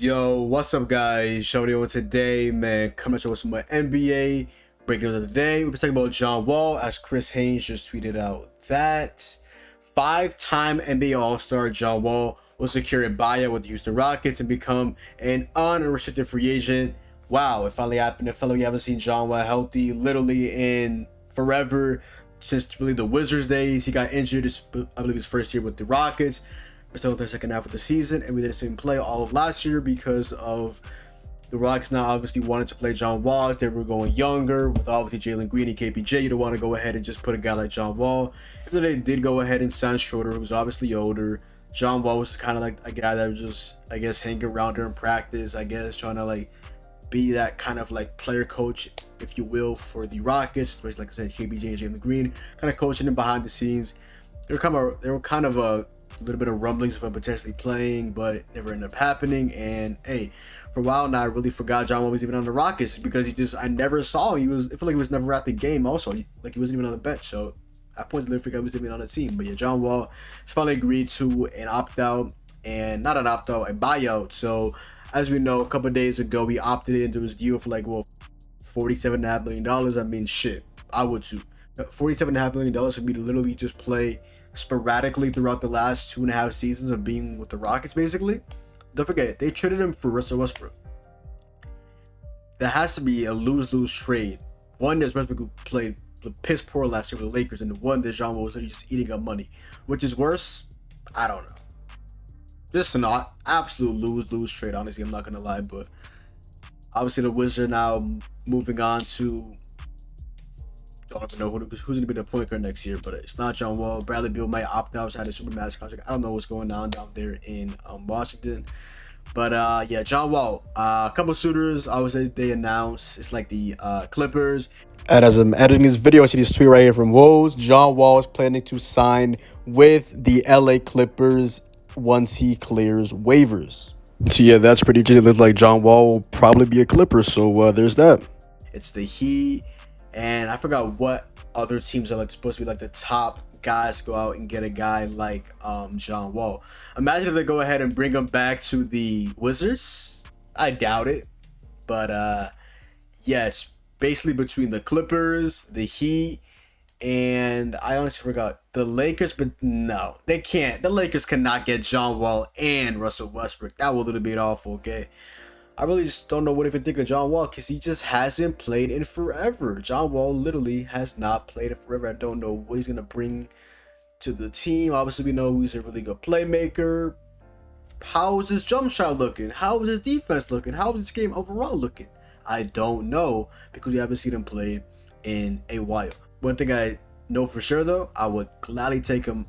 Yo, what's up, guys? Showdio today, man. Coming at you with some more NBA breaking news of the day. We're talking about John Wall, as Chris Haynes just tweeted out that five-time NBA All-Star John Wall will secure a buyout with the Houston Rockets and become an unrestricted free agent. Wow, it finally happened. It felt like we haven't seen John Wall healthy literally in forever, since really the Wizards days. He got injured, I believe, his first year with the Rockets. We're still in the second half of the season, and we didn't see him play all of last year because of the Rockets now obviously wanted to play John Wall as they were going younger. With obviously Jalen Green and KPJ, you don't want to go ahead and just put a guy like John Wall. Even though they did go ahead and sign Schroeder, who was obviously older, John Wall was kind of like a guy that was just, I guess, hanging around during practice, I guess, trying to like be that kind of like player coach, if you will, for the Rockets, especially like I said, KPJ and Jalen Green, kind of coaching them behind the scenes. They were kind of a little bit of rumblings of him potentially playing, but it never ended up happening. And hey, for a while now, I really forgot John Wall was even on the Rockets because I never saw him. I feel like he was never at the game. Also, like he wasn't even on the bench. So at points, I literally forgot he was even on the team. But yeah, John Wall has finally agreed to an opt-out, and not an opt-out, a buyout. So as we know, a couple of days ago, he opted into his deal for like, well, $47.5 million. I mean, shit, I would too. $47.5 million for me to literally just play sporadically throughout the last 2.5 seasons of being with the Rockets, basically. Don't forget, they traded him for Russell Westbrook. That has to be a lose-lose trade. One is Westbrook played piss poor last year with the Lakers, and the one that John Wall was just eating up money. Which is worse? I don't know. Just an absolute lose-lose trade, honestly, I'm not going to lie. But obviously the Wizards are now moving on to, don't even know who's going to be the point guard next year, but it's not John Wall. Bradley Beal might opt out, had a super massive contract. I don't know what's going on down there in Washington. But yeah, John Wall, a couple suitors, obviously they announced. It's like the Clippers. And as I'm editing this video, I see this tweet right here from Woes. John Wall is planning to sign with the LA Clippers once he clears waivers. So yeah, that's pretty good. It looks like John Wall will probably be a Clipper. So there's that. It's the Heat. And I forgot what other teams are like supposed to be like the top guys to go out and get a guy like John Wall. Imagine if they go ahead and bring him back to the Wizards. I doubt it. But yeah, it's basically between the Clippers, the Heat, and I honestly forgot the Lakers. But no, they can't. The Lakers cannot get John Wall and Russell Westbrook. That will literally be awful, okay? I really just don't know what even think of John Wall because he just hasn't played in forever. John Wall literally has not played in forever. I don't know what he's going to bring to the team. Obviously, we know he's a really good playmaker. How is his jump shot looking? How is his defense looking? How is his game overall looking? I don't know because we haven't seen him play in a while. One thing I know for sure, though, I would gladly take him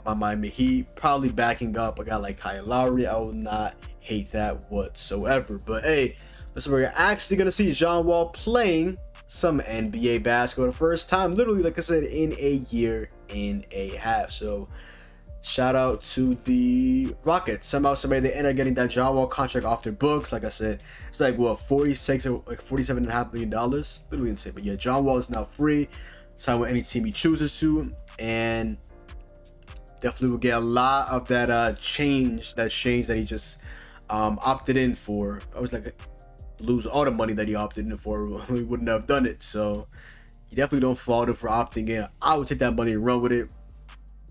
on my Miami Heat, probably backing up a guy like Kyle Lowry. I would not hate that whatsoever. But hey, listen, we're actually gonna see John Wall playing some NBA basketball the first time, literally, like I said, in a year and a half. So shout out to the Rockets. Somehow somebody they end up getting that John Wall contract off their books. Like I said, it's like what, $47.5 million, literally insane. But yeah, John Wall is now free, sign with any team he chooses to, and definitely will get a lot of that change that he just opted in for. I was like, lose all the money that he opted in for. He wouldn't have done it. So you definitely don't fault him for opting in. I would take that money and run with it.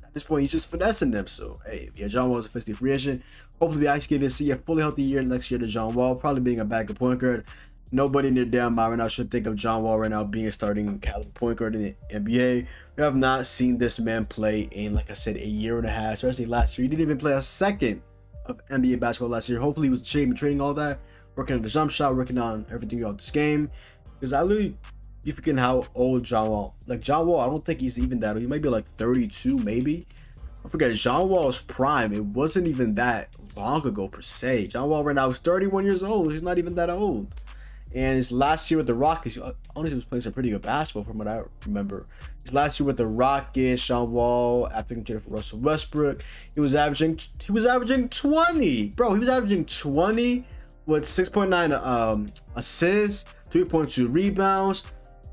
At this point, he's just finessing them. So hey, yeah, John Wall is a officially free agent. Hopefully, we actually get to see a fully healthy year next year to John Wall, probably being a backup point guard. Nobody in their damn mind right now should think of John Wall right now being a starting caliber point guard in the NBA. We have not seen this man play in, like I said, a year and a half, especially last year. He didn't even play a second of NBA basketball last year. Hopefully he was training all that, working on the jump shot, working on everything about this game. Because I literally be forgetting how old John Wall. Like John Wall, I don't think he's even that old. He might be like 32 maybe. I forget, John Wall's prime, it wasn't even that long ago per se. John Wall right now is 31 years old. He's not even that old. And his last year with the Rockets, honestly, he was playing some pretty good basketball from what I remember. His last year with the Rockets, John Wall, after getting traded for Russell Westbrook, he was averaging 20. Bro, he was averaging 20 with 6.9 assists, 3.2 rebounds,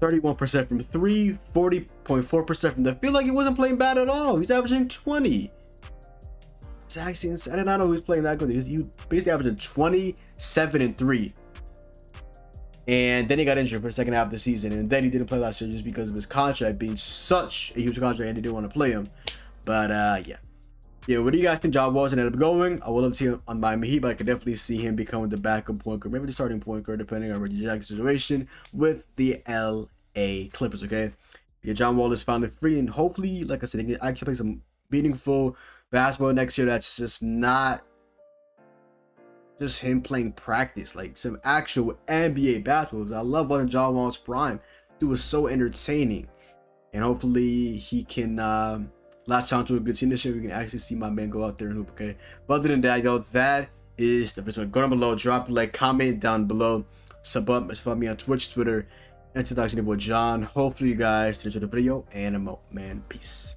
31% from 3, 40.4% from the field. Like he wasn't playing bad at all. He's averaging 20. It's actually insane. I did not know he was playing that good. He basically averaging 27 and 3. And then he got injured for the second half of the season. And then he didn't play last year just because of his contract being such a huge contract and they didn't want to play him. But yeah. Yeah, what do you guys think John Wall's ended up going? I would love to see him on Miami Heat, but I could definitely see him becoming the backup point guard, maybe the starting point guard, depending on Reggie Jackson's situation with the LA Clippers, okay? Yeah, John Wall is finally free, and hopefully, like I said, he can actually play some meaningful basketball next year that's just not just him playing practice, like some actual NBA basketball. Because I love watching John Wall's prime. It was so entertaining. And hopefully he can latch on to a good team this year. We can actually see my man go out there and hoop, okay? But other than that, yo, that is the first one. Go down below, drop a like, comment down below, sub up, follow me on Twitch, Twitter, and to talk to your boy John. Hopefully you guys enjoyed the video, and I'm out, man. Peace.